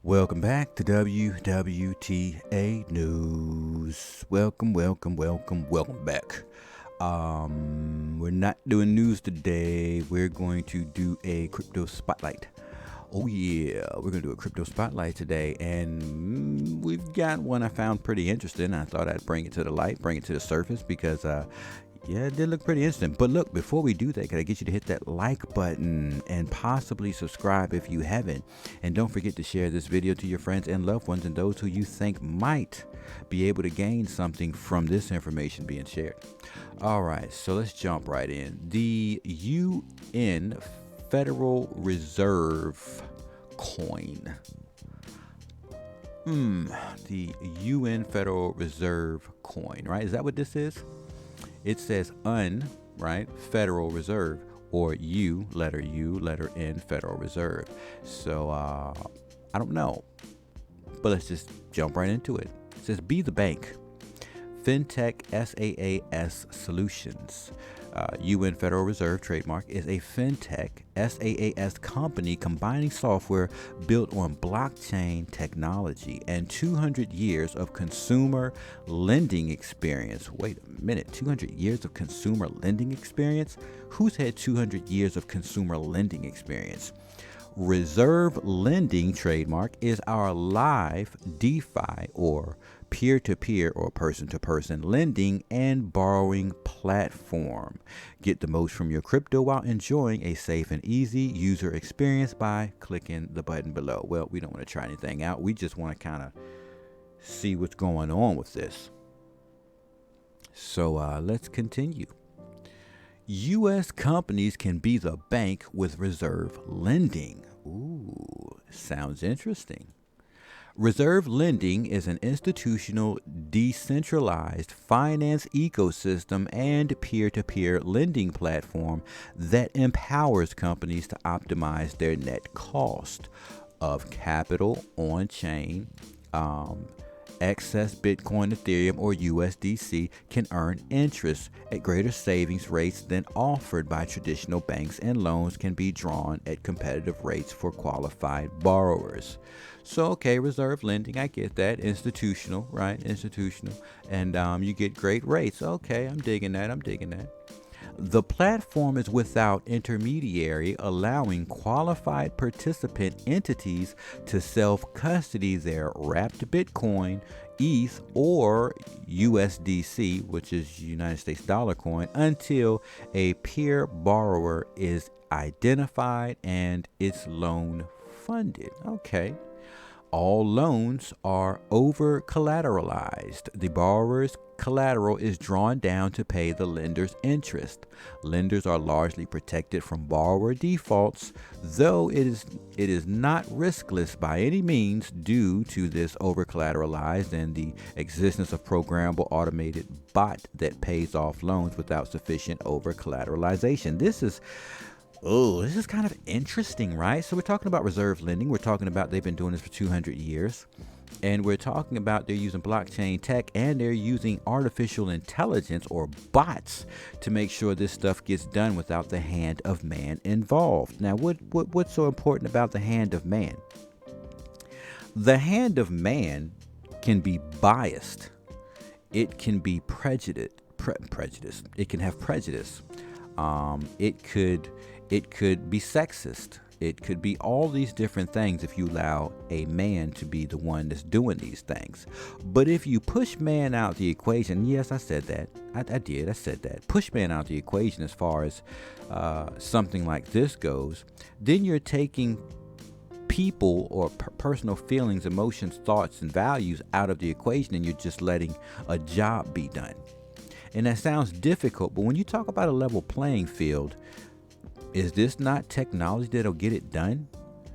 Welcome back to WWTA News. Welcome back. We're not doing news today. We're going to do a crypto spotlight. Oh yeah, we're going to do a crypto spotlight today, and we've got one I found pretty interesting. I thought I'd bring it to the light, bring it to the surface because yeah, it did look pretty interesting. But look, before we do that, can I get you to hit that like button and possibly subscribe if you haven't? And don't forget to share this video to your friends and loved ones and those who you think might be able to gain something from this information being shared. All right, so let's jump right in. The UN Federal Reserve coin. The UN Federal Reserve coin, right? Is that what this is? It says right? Federal Reserve, or letter N, Federal Reserve. So, I don't know, but let's just jump right into it. It says, be the bank. FinTech SaaS Solutions. UN Federal Reserve trademark is a FinTech SaaS company combining software built on blockchain technology and 200 years of consumer lending experience. Wait a minute, 200 years of consumer lending experience? Who's had 200 years of consumer lending experience? Reserve Lending trademark is our live DeFi or peer-to-peer or person-to-person lending and borrowing platform. Get the most from your crypto while enjoying a safe and easy user experience by clicking the button below. Well, we don't want to try anything out. We just want to kind of see what's going on with this. So let's continue. U.S. companies can be the bank with reserve lending. Ooh, sounds interesting. Reserve lending is an institutional, decentralized finance ecosystem and peer-to-peer lending platform that empowers companies to optimize their net cost of capital on-chain. Excess Bitcoin, Ethereum, or USDC can earn interest at greater savings rates than offered by traditional banks, and loans can be drawn at competitive rates for qualified borrowers. So, okay, reserve lending, I get that. Institutional, right? Institutional. And you get great rates. Okay, I'm digging that. The platform is without intermediary, allowing qualified participant entities to self-custody their wrapped Bitcoin, ETH, or USDC, which is United States dollar coin, until a peer borrower is identified and its loan funded. Okay. All loans are over collateralized. The borrower's collateral is drawn down to pay the lender's interest. Lenders are largely protected from borrower defaults, though it is not riskless by any means due to this over collateralized and the existence of programmable automated bot that pays off loans without sufficient over collateralization. This is kind of interesting, right? So we're talking about reserve lending. We're talking about they've been doing this for 200 years. And we're talking about they're using blockchain tech and they're using artificial intelligence or bots to make sure this stuff gets done without the hand of man involved. Now, what's so important about the hand of man? The hand of man can be biased. It can be prejudiced. It can have prejudice. It could be sexist. It could be all these different things if you allow a man to be the one that's doing these things. But if you push man out the equation, yes, I said that. I said that. Push man out the equation as far as something like this goes, then you're taking people or personal feelings, emotions, thoughts, and values out of the equation, and you're just letting a job be done. And that sounds difficult, but when you talk about a level playing field, is this not technology that'll get it done?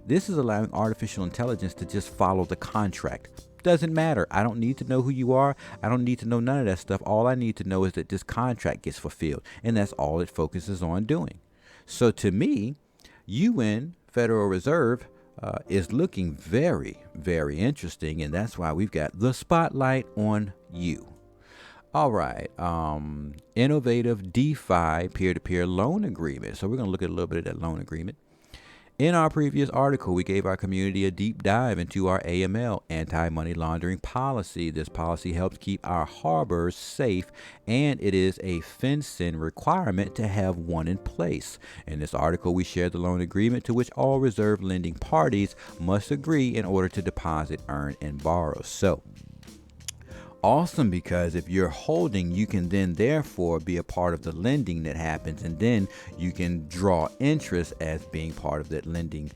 This is allowing artificial intelligence to just follow the contract. Doesn't matter. I don't need to know who you are. I don't need to know none of that stuff. All I need to know is that this contract gets fulfilled, and that's all it focuses on doing. So to me, UN Federal Reserve is looking very, very interesting, and that's why we've got the spotlight on you. All right, innovative DeFi peer-to-peer loan agreement. So we're going to look at a little bit of that loan agreement. In our previous article, we gave our community a deep dive into our AML, anti-money laundering policy. This policy helps keep our harbors safe, and it is a FinCEN requirement to have one in place. In this article, we share the loan agreement to which all reserve lending parties must agree in order to deposit, earn, and borrow. So, awesome, because if you're holding, you can then therefore be a part of the lending that happens, and then you can draw interest as being part of that lending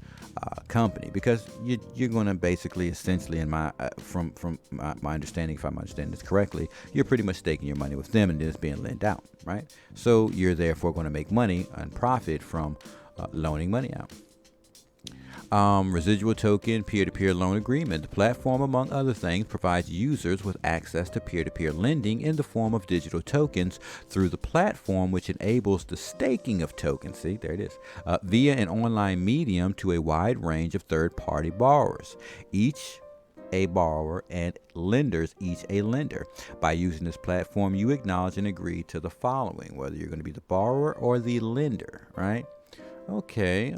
company, because you're going to basically, essentially, in my from my understanding, if I'm understanding this correctly, you're pretty much staking your money with them and then it's being lent out, right? So you're therefore going to make money and profit from loaning money out. Residual token peer-to-peer loan agreement. The platform, among other things, provides users with access to peer-to-peer lending in the form of digital tokens through the platform, which enables the staking of tokens. See, there it is, via an online medium to a wide range of third-party borrowers, each a borrower, and lenders, each a lender. By using this platform, you acknowledge and agree to the following, whether you're going to be the borrower or the lender, right? Okay.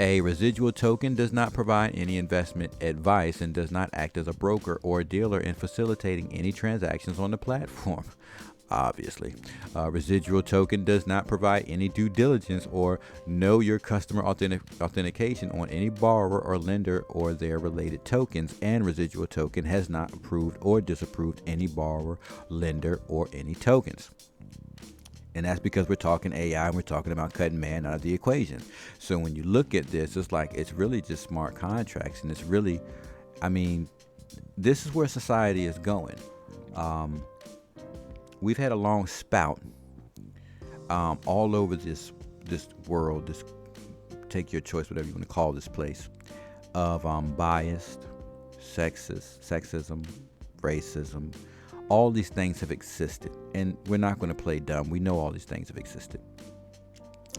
A residual token does not provide any investment advice and does not act as a broker or dealer in facilitating any transactions on the platform. Obviously, residual token does not provide any due diligence or know your customer authentication on any borrower or lender or their related tokens, and residual token has not approved or disapproved any borrower, lender, or any tokens. And that's because we're talking AI and we're talking about cutting man out of the equation. So when you look at this, it's like, it's really just smart contracts. And it's really, I mean, this is where society is going. We've had a long spout all over this world, this, take your choice, whatever you want to call this place, of biased, sexism, racism. All these things have existed, and we're not going to play dumb. We know all these things have existed.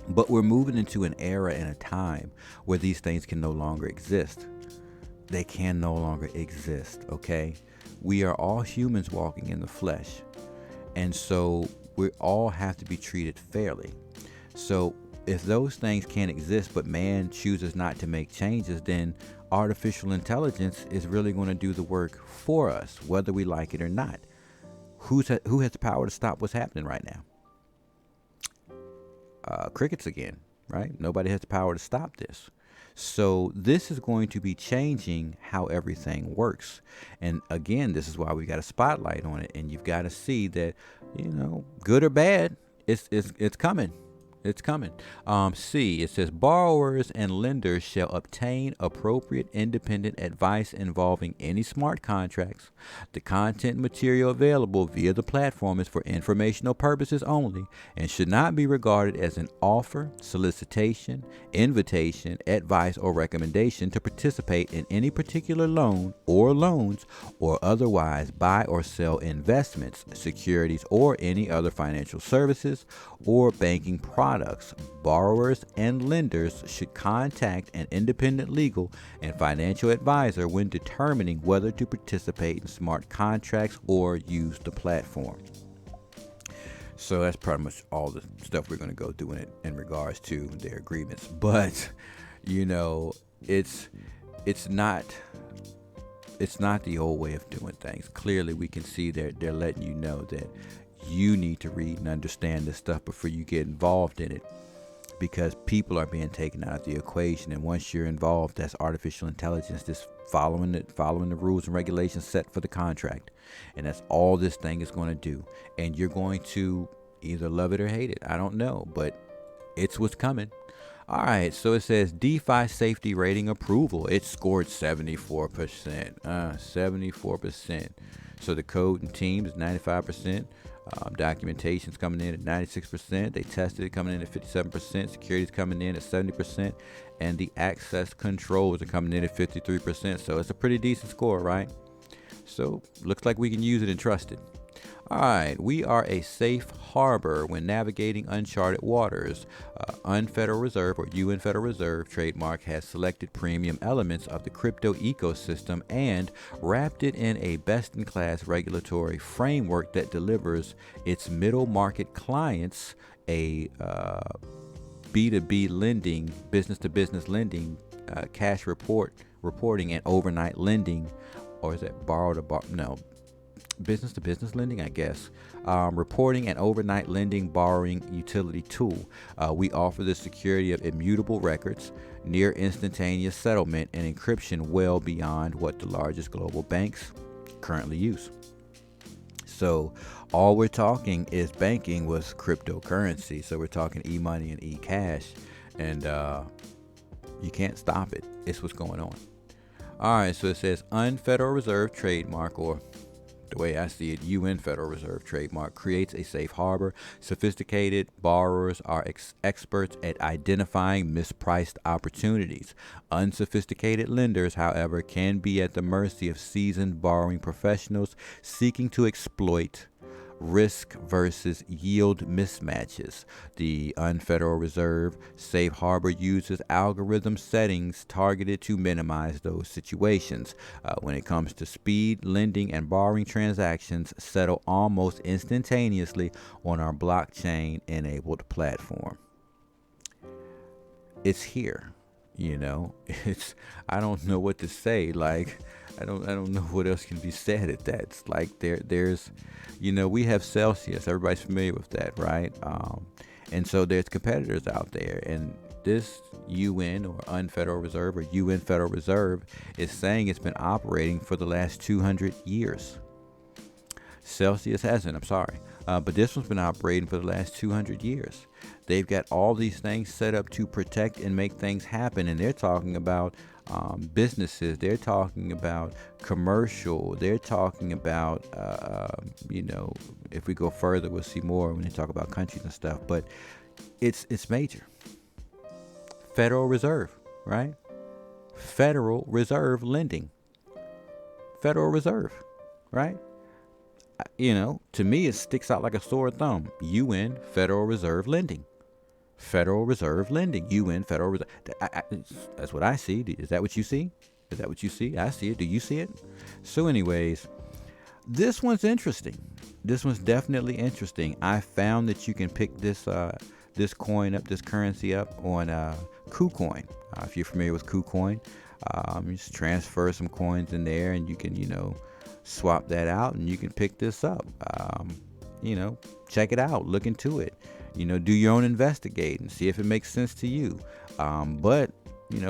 But we're moving into an era and a time where these things can no longer exist. They can no longer exist, okay? We are all humans walking in the flesh. And so we all have to be treated fairly. So if those things can't exist, but man chooses not to make changes, then artificial intelligence is really going to do the work for us, whether we like it or not. Who has the power to stop what's happening right now? Crickets again, right? Nobody has the power to stop this. So this is going to be changing how everything works. And again, this is why we got a spotlight on it. And you've got to see that, good or bad, it's coming. It's coming. C, it says borrowers and lenders shall obtain appropriate independent advice involving any smart contracts. The content material available via the platform is for informational purposes only and should not be regarded as an offer, solicitation, invitation, advice, or recommendation to participate in any particular loan or loans or otherwise buy or sell investments, securities, or any other financial services or banking products. Borrowers and lenders should contact an independent legal and financial advisor when determining whether to participate in smart contracts or use the platform. So that's pretty much all the stuff we're going to go through in regards to their agreements. But it's not the old way of doing things. Clearly, we can see that they're letting you know that you need to read and understand this stuff before you get involved in it, because people are being taken out of the equation. And once you're involved, that's artificial intelligence just following the rules and regulations set for the contract. And that's all this thing is going to do. And you're going to either love it or hate it. I don't know, but it's what's coming. All right, so it says DeFi safety rating approval. It scored 74%. 74%. So the code and team is 95%. Documentation's coming in at 96%. They tested it coming in at 57%. Security's coming in at 70%. And the access controls are coming in at 53%. So it's a pretty decent score, right? So looks like we can use it and trust it. All right, we are a safe harbor when navigating uncharted waters. Federal Reserve, or UN Federal Reserve trademark, has selected premium elements of the crypto ecosystem and wrapped it in a best-in-class regulatory framework that delivers its middle market clients a B2B lending, business to business lending, cash reporting, and overnight lending, or is that borrow to borrow? No, business to business lending, I guess. Reporting and overnight lending borrowing utility tool. We offer the security of immutable records, near instantaneous settlement, and encryption well beyond what the largest global banks currently use. So all we're talking is banking was cryptocurrency. So we're talking e-money and e-cash, and you can't stop it. It's what's going on. All right, so it says unFederal Reserve trademark, or the way I see it, UN Federal Reserve trademark, creates a safe harbor. Sophisticated borrowers are experts at identifying mispriced opportunities. Unsophisticated lenders, however, can be at the mercy of seasoned borrowing professionals seeking to exploit risk versus yield mismatches. The unFederal Reserve Safe Harbor uses algorithm settings targeted to minimize those situations. When it comes to speed, lending and borrowing transactions settle almost instantaneously on our blockchain-enabled platform. It's here. I don't know what to say. Like, I don't know what else can be said at that. It's like there's we have Celsius. Everybody's familiar with that, right? And so there's competitors out there, and this UN or unFederal Reserve or UN Federal Reserve is saying it's been operating for the last 200 years. Celsius hasn't, I'm sorry. But this one's been operating for the last 200 years. They've got all these things set up to protect and make things happen. And they're talking about businesses. They're talking about commercial. They're talking about, if we go further, we'll see more when they talk about countries and stuff. But it's major. Federal Reserve, right? Federal Reserve lending. Federal Reserve, right? To me, it sticks out like a sore thumb. UN Federal Reserve lending. Federal Reserve lending. UN Federal Reserve. That's what I see. Is that what you see? Is that what you see? I see it. Do you see it? So anyways, this one's interesting. This one's definitely interesting. I found that you can pick this coin up, this currency up on KuCoin. If you're familiar with KuCoin, you just transfer some coins in there and you can, swap that out and you can pick this up. Check it out, look into it, do your own investigating, see if it makes sense to you. But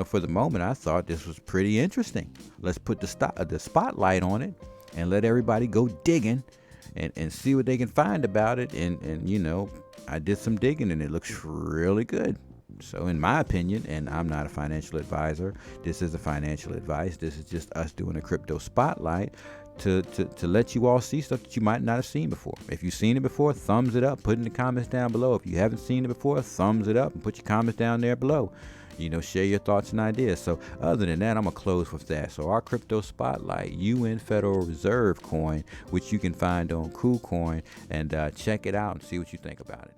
for the moment, I thought this was pretty interesting. Let's put the spotlight on it and let everybody go digging and see what they can find about it. And I did some digging and it looks really good. So in my opinion, and I'm not a financial advisor, this is a financial advice. This is just us doing a crypto spotlight to let you all see stuff that you might not have seen before. If you've seen it before, thumbs it up, put it in the comments down below. If you haven't seen it before, thumbs it up and put your comments down there below. Share your thoughts and ideas. So other than that, I'm going to close with that. So our crypto spotlight, UN Federal Reserve coin, which you can find on KuCoin, and check it out and see what you think about it.